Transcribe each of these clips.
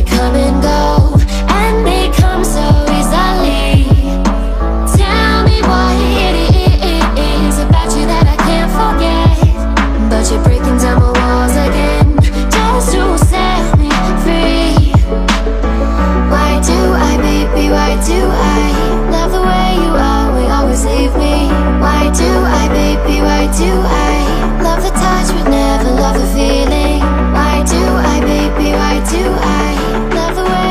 they come and go, and they come so easily. Tell me what it is about you that I can't forget, but you're breaking down my walls again, just to set me free. Why do I, baby, why do I love the way you always leave me? Why do I, baby, why do I love the touch but never love the feeling? Why do I, baby, why do I love the way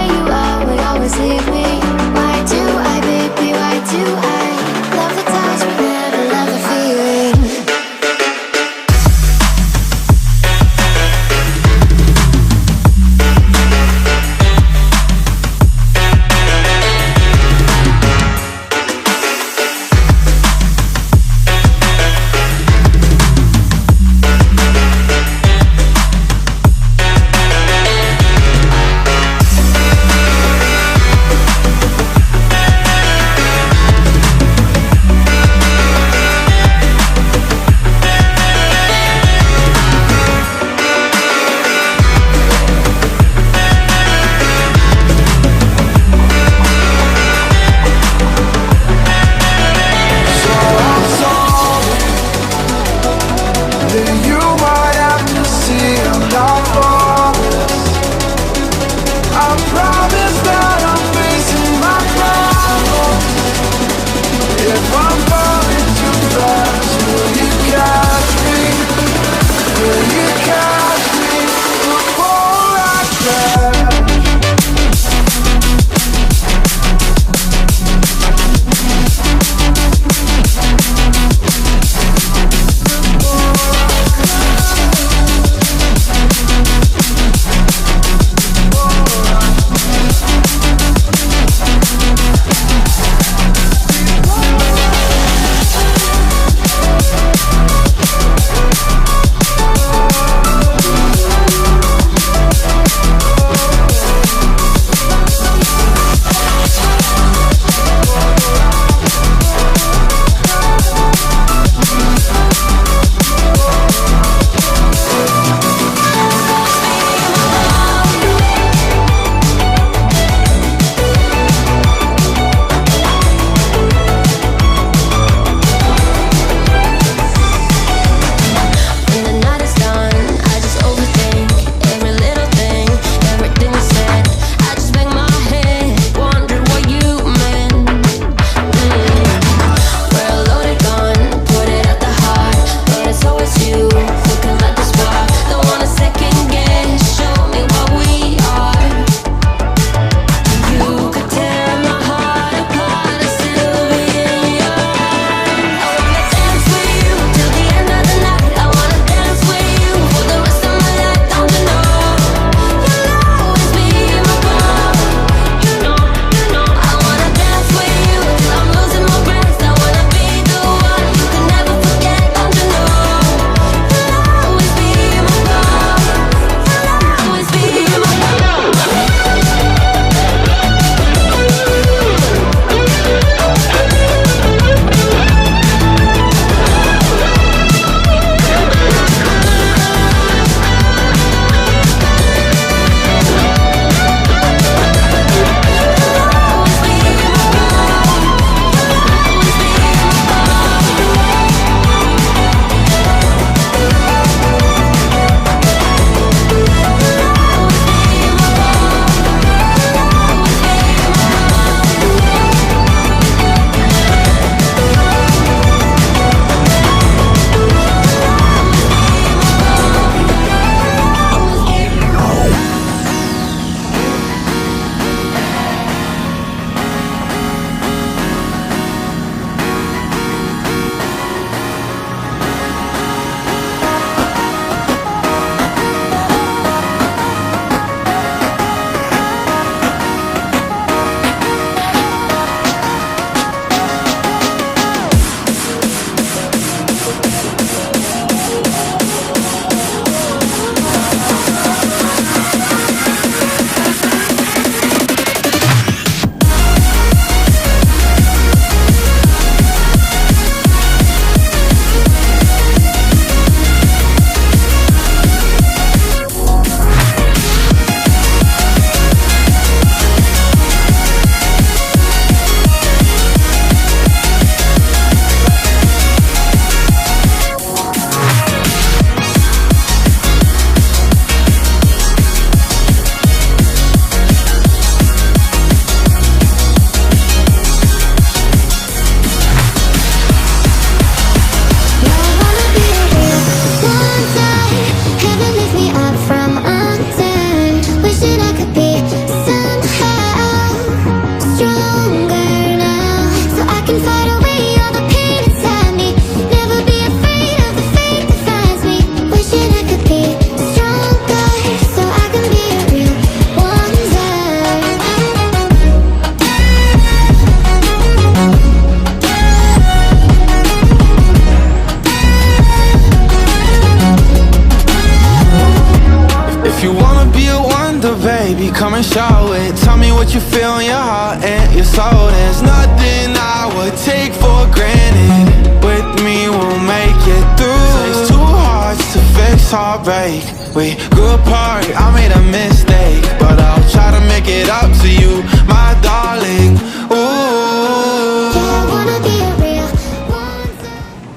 come and show it. Tell me what you feel in your heart and your soul. There's nothing I would take for granted. With me we'll make it through. Takes two hearts to fix heartbreak. We grew apart, I made a mistake, but I'll try to make it up to you, my darling.